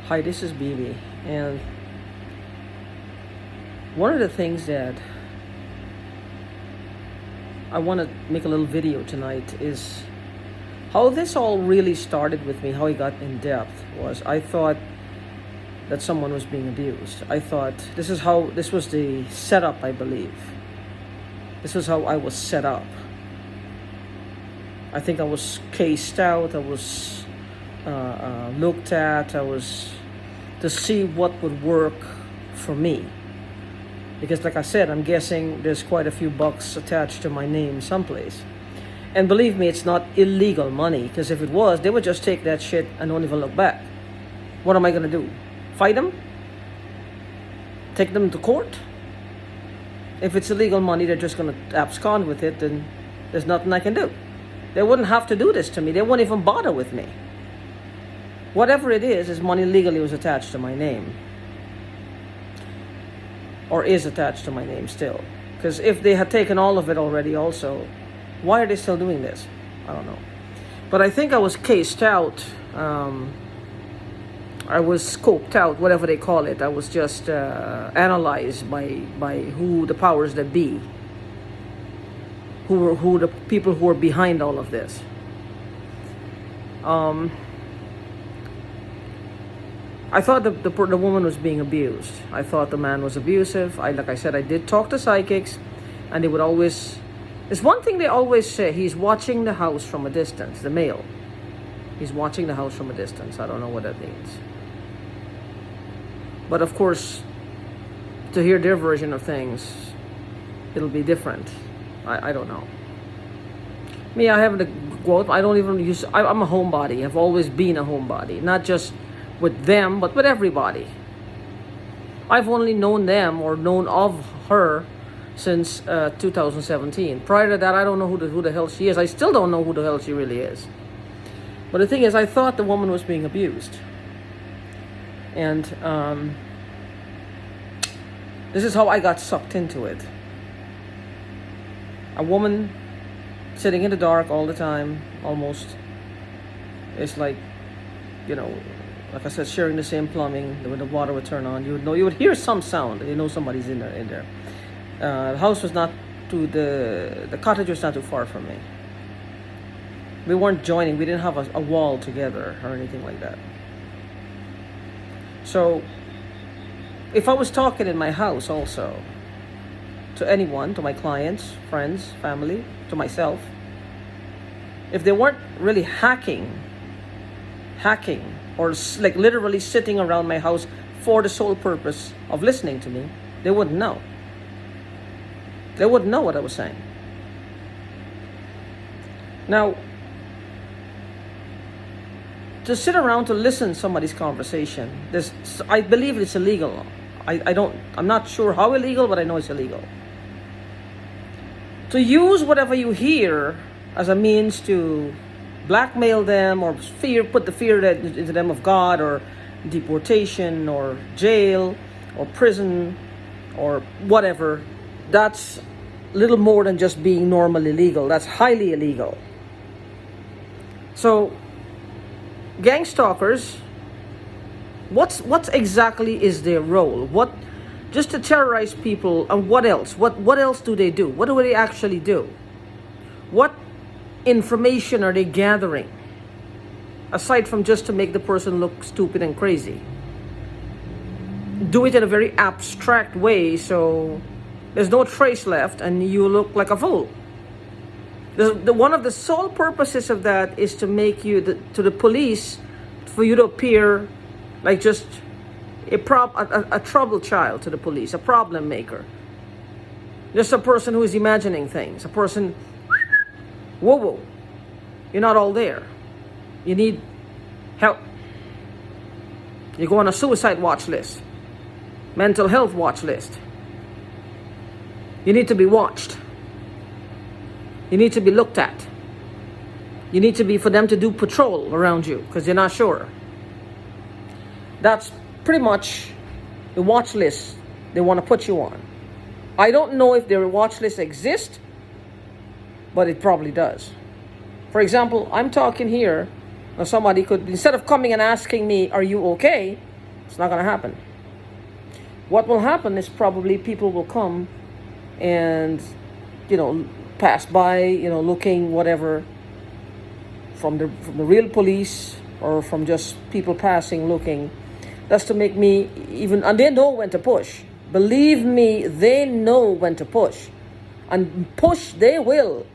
Hi, this is BB, and one of the things that I want to make a little video tonight is how this all really started with me, how it got in depth was I thought that someone was being abused. I thought this was the setup, I believe. This was how I was set up. I think I was cased out, I was looked at, I was to see what would work for me. Because like I said, I'm guessing there's quite a few bucks attached to my name someplace. And believe me, it's not illegal money, because if it was, they would just take that shit and don't even look back. What am I going to do? Fight them? Take them to court? If it's illegal money, they're just going to abscond with it, then there's nothing I can do. They wouldn't have to do this to me. They wouldn't even bother with me. Whatever it is money legally was attached to my name. Or is attached to my name still. Because if they had taken all of it already also, why are they still doing this? I don't know. But I think I was cased out. I was scoped out, whatever they call it. I was just analyzed by who the powers that be. Who the people who are behind all of this. I thought the woman was being abused. I thought the man was abusive. Like I said, I did talk to psychics, and they would always... There's one thing they always say, he's watching the house from a distance, the male. He's watching the house from a distance. I don't know what that means. But of course, to hear their version of things, it'll be different. I don't know. Me, I haven't go out. I don't even use... I'm a homebody. I've always been a homebody. Not just with them, but with everybody. I've only known them or known of her since 2017. Prior to that, I don't know who the hell she is. I still don't know who the hell she really is. But the thing is, I thought the woman was being abused. And this is how I got sucked into it. A woman sitting in the dark all the time, almost. It's like, like I said, sharing the same plumbing. When the water would turn on, you would hear some sound. You know somebody's in there. The house was not the cottage was not too far from me. We weren't joining. We didn't have a wall together or anything like that. So, if I was talking in my house also, to anyone, to my clients, friends, family, to myself, if they weren't really hacking, or like literally sitting around my house for the sole purpose of listening to me, they wouldn't know. They wouldn't know what I was saying. Now, to sit around to listen to somebody's conversation, I believe it's illegal. I'm not sure how illegal, but I know it's illegal. To use whatever you hear as a means to blackmail them or put the fear into them of God or deportation or jail or prison or whatever, that's little more than just being normally legal. That's highly illegal. So, gang stalkers, what exactly is their role? Just to terrorize people, and what else? What else do they do? What do they actually do? What information are they gathering? Aside from just to make the person look stupid and crazy. Do it in a very abstract way so there's no trace left and you look like a fool. One of the sole purposes of that is to make you, to the police, for you to appear like just a troubled child to the police, a problem maker. Just a person who is imagining things, a person, whoa, you're not all there. You need help. You go on a suicide watch list, mental health watch list. You need to be watched. You need to be looked at. You need to be for them to do patrol around you because you're not sure. That's pretty much the watch list they want to put you on. I don't know if their watch list exists, but it probably does. For example, I'm talking here, and somebody could, instead of coming and asking me, are you okay? It's not going to happen. What will happen is probably people will come and, pass by, looking whatever from the real police or from just people passing looking. That's to make me even, and they know when to push. Believe me, they know when to push. And push they will.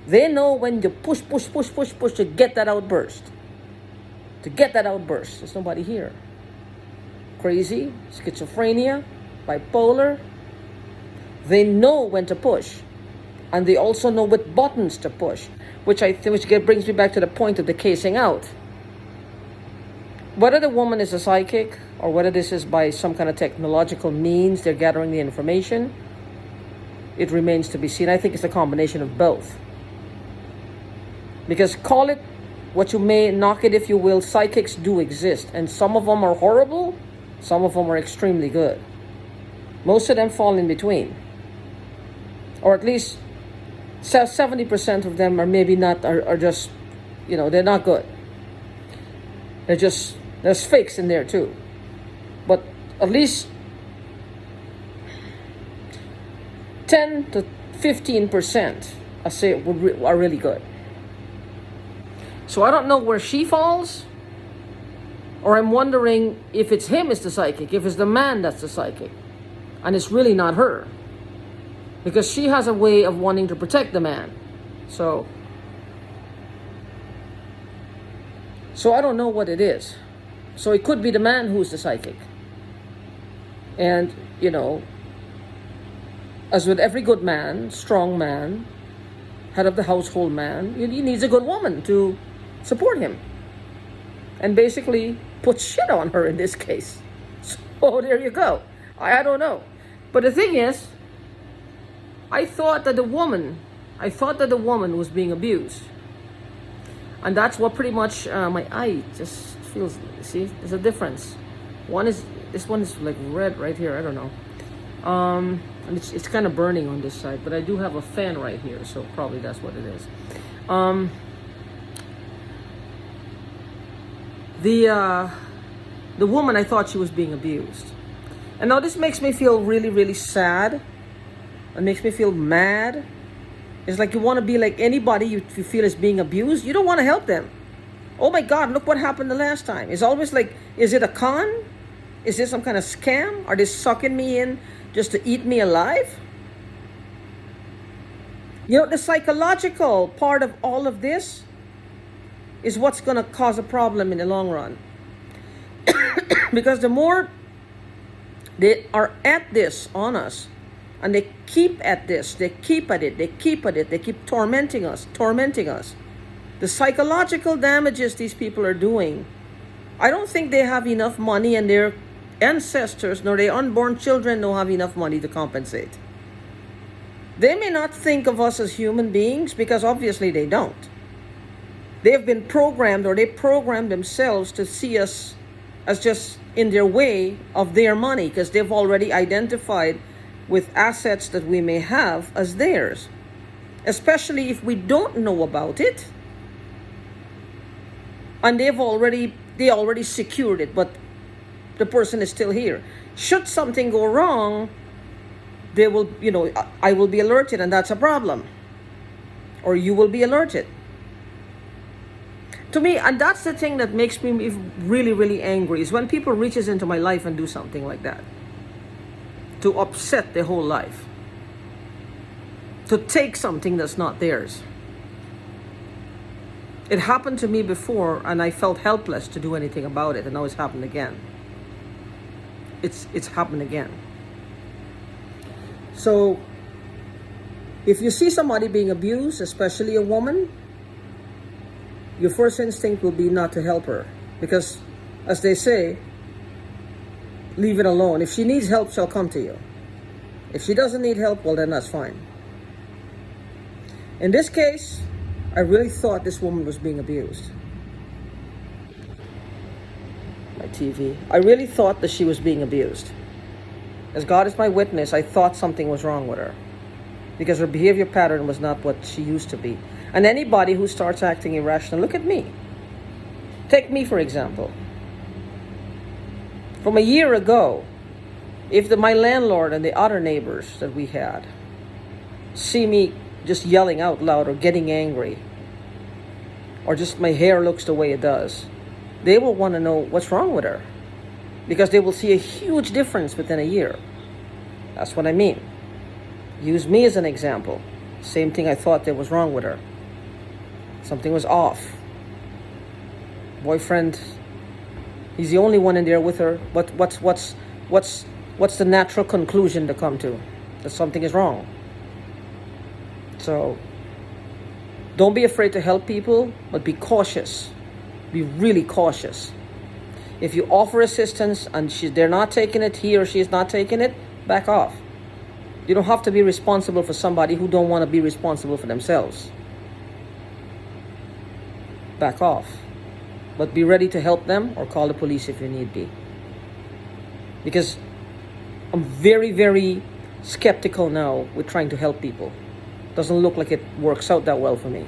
They know when to push to get that outburst. To get that outburst. There's nobody here. Crazy, schizophrenia, bipolar. They know when to push. And they also know what buttons to push. Which brings me back to the point of the casing out. Whether the woman is a psychic or whether this is by some kind of technological means they're gathering the information, it remains to be seen. I think it's a combination of both. Because call it what you may, knock it if you will, psychics do exist. And some of them are horrible, some of them are extremely good. Most of them fall in between. Or at least 70% of them are maybe not, are just, they're not good. There's fakes in there too. But at least 10 to 15%, I say, are really good. So I don't know where she falls, or I'm wondering if it's him is the psychic, if it's the man that's the psychic, and it's really not her. Because she has a way of wanting to protect the man. So I don't know what it is. So it could be the man who's the psychic. And, as with every good man, strong man, head of the household man, he needs a good woman to support him. And basically put shit on her in this case. So there you go. I don't know. But the thing is, I thought that the woman was being abused. And that's what pretty much my eye just feels. See, there's a difference. This one is like red right here. I don't know. And it's kind of burning on this side, but I do have a fan right here, so probably that's what it is. The woman, I thought she was being abused. And now this makes me feel really, really sad. It makes me feel mad. It's like you want to be like anybody you feel is being abused. You don't want to help them. Oh my God, look what happened the last time. It's always like, is it a con? Is this some kind of scam? Are they sucking me in just to eat me alive? The psychological part of all of this is what's going to cause a problem in the long run. Because the more they are at this on us, and they keep at this, they keep at it, they keep tormenting us. The psychological damages these people are doing, I don't think they have enough money, and their ancestors nor their unborn children don't have enough money to compensate. They may not think of us as human beings because obviously they don't. They've been programmed, or they programmed themselves to see us as just in their way of their money, because they've already identified with assets that we may have as theirs, especially if we don't know about it, and they already secured it, but the person is still here. Should something go wrong, they will, I will be alerted, and that's a problem, or you will be alerted. To me, and that's the thing that makes me really, really angry, is when people reaches into my life and do something like that. To upset their whole life. To take something that's not theirs. It happened to me before, and I felt helpless to do anything about it, and now it's happened again. It's happened again. So, if you see somebody being abused, especially a woman, your first instinct will be not to help her. Because, as they say, leave it alone. If she needs help, she'll come to you. If she doesn't need help, well, then that's fine. In this case, I really thought this woman was being abused. My TV. I really thought that she was being abused. As God is my witness, I thought something was wrong with her. Because her behavior pattern was not what she used to be. And anybody who starts acting irrational, look at me. Take me, for example. From a year ago, if my landlord and the other neighbors that we had see me just yelling out loud or getting angry, or just my hair looks the way it does, they will want to know what's wrong with her, because they will see a huge difference within a year. That's what I mean. Use me as an example. Same thing I thought that was wrong with her. Something was off. Boyfriend, he's the only one in there with her. But what's the natural conclusion to come to? That something is wrong. So don't be afraid to help people, but be cautious. Be really cautious. If you offer assistance and they're not taking it, he or she is not taking it, back off. You don't have to be responsible for somebody who don't want to be responsible for themselves. Back off. But be ready to help them or call the police if you need be. Because I'm very, very skeptical now with trying to help people. Doesn't look like it works out that well for me.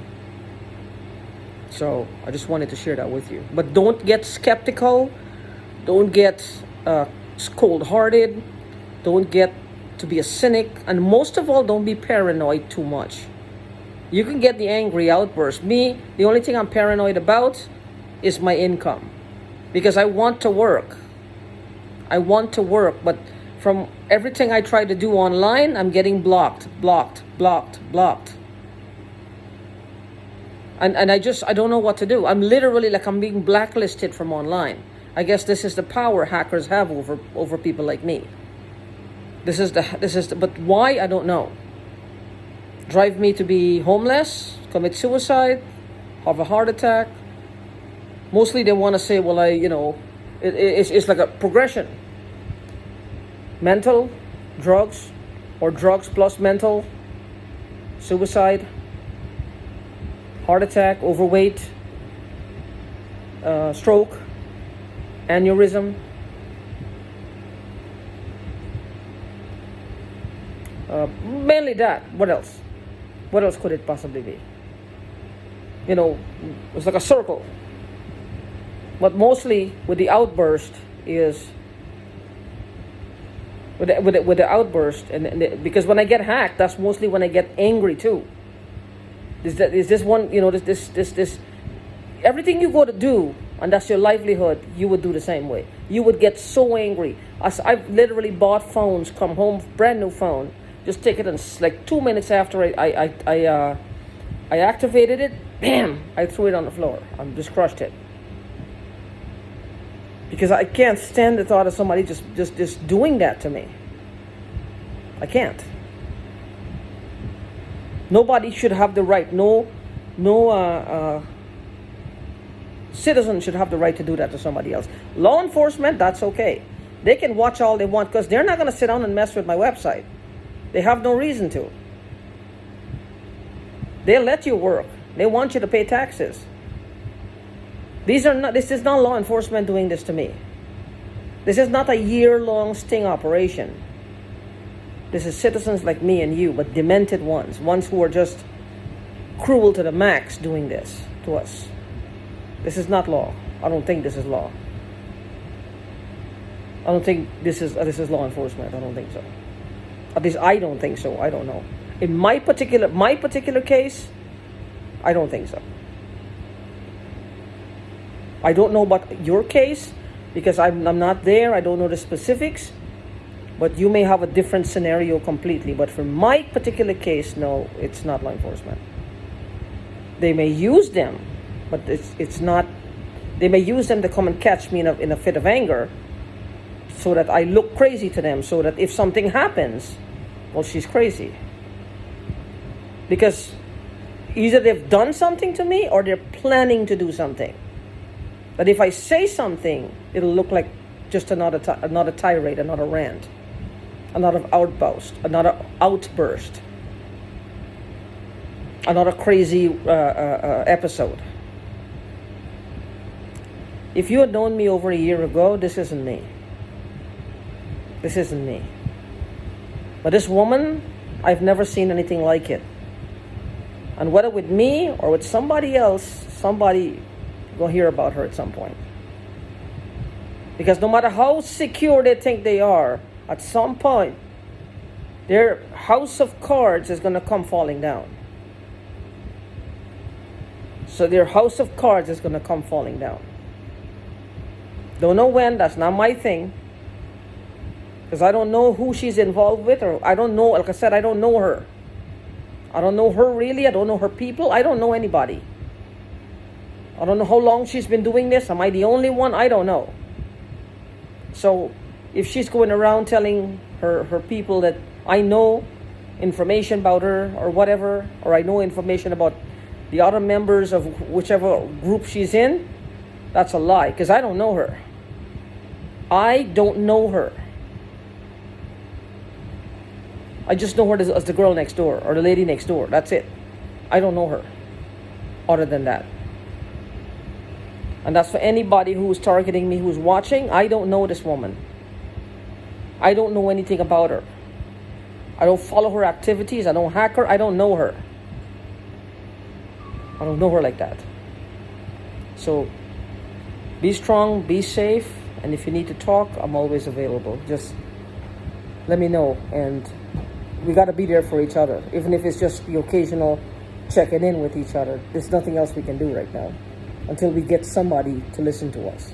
So I just wanted to share that with you. But don't get skeptical. Don't get cold-hearted. Don't get to be a cynic. And most of all, don't be paranoid too much. You can get the angry outburst. Me, the only thing I'm paranoid about is my income. Because I want to work. I want to work. But from everything I try to do online, I'm getting blocked. And I don't know what to do. I'm literally like I'm being blacklisted from online. I guess this is the power hackers have over people like me. But why, I don't know. Drive me to be homeless, commit suicide, have a heart attack. Mostly they want to say, well, it's like a progression. Mental, drugs, or drugs plus mental, suicide, heart attack, overweight, stroke, aneurysm, mainly that. What else? What else could it possibly be? It's like a circle. But mostly with the outburst is with the outburst, because when I get hacked, that's mostly when I get angry too. Is this one? This everything you go to do, and that's your livelihood, you would do the same way. You would get so angry. I've literally bought phones, come home, brand new phone, just take it, and like 2 minutes after I activated it, bam! I threw it on the floor. I just crushed it. Because I can't stand the thought of somebody just doing that to me. I can't. Nobody should have the right. No citizen should have the right to do that to somebody else. Law enforcement, that's okay. They can watch all they want, because they're not going to sit down and mess with my website. They have no reason to. They'll let you work. They want you to pay taxes. This is not law enforcement doing this to me. This is not a year-long sting operation. This is citizens like me and you, but demented ones who are just cruel to the max doing this to us. This is not law. I don't think this is law. I don't think this is law enforcement. I don't think so. At least I don't think so. I don't know. In my particular case, I don't think so. I don't know about your case, because I'm not there. I don't know the specifics. But you may have a different scenario completely. But for my particular case, no, it's not law enforcement. They may use them, but it's not. They may use them to come and catch me in a fit of anger, so that I look crazy to them, so that if something happens, well, she's crazy. Because either they've done something to me, or they're planning to do something. That if I say something, it'll look like just another tirade, another rant, another outburst, another crazy episode. If you had known me over a year ago, this isn't me. This isn't me. But this woman, I've never seen anything like it. And whether with me or with somebody else, somebody will hear about her at some point. Because no matter how secure they think they are, at some point, their house of cards is going to come falling down. So their house of cards is going to come falling down. Don't know when, that's not my thing. Because I don't know who she's involved with, or I don't know, like I said, I don't know her. I don't know her really, I don't know her people, I don't know anybody. I don't know how long she's been doing this, am I the only one? I don't know. So if she's going around telling her people that I know information about her or whatever, or I know information about the other members of whichever group she's in, that's a lie, because I don't know her. I don't know her. I just know her as the girl next door or the lady next door. That's it. I don't know her other than that. And that's for anybody who's targeting me, who's watching. I don't know this woman. I don't know anything about her. I don't follow her activities. I don't hack her. I don't know her. I don't know her like that. So be strong, be safe, and if you need to talk, I'm always available. Just let me know, and we got to be there for each other, even if it's just the occasional checking in with each other. There's nothing else we can do right now until we get somebody to listen to us.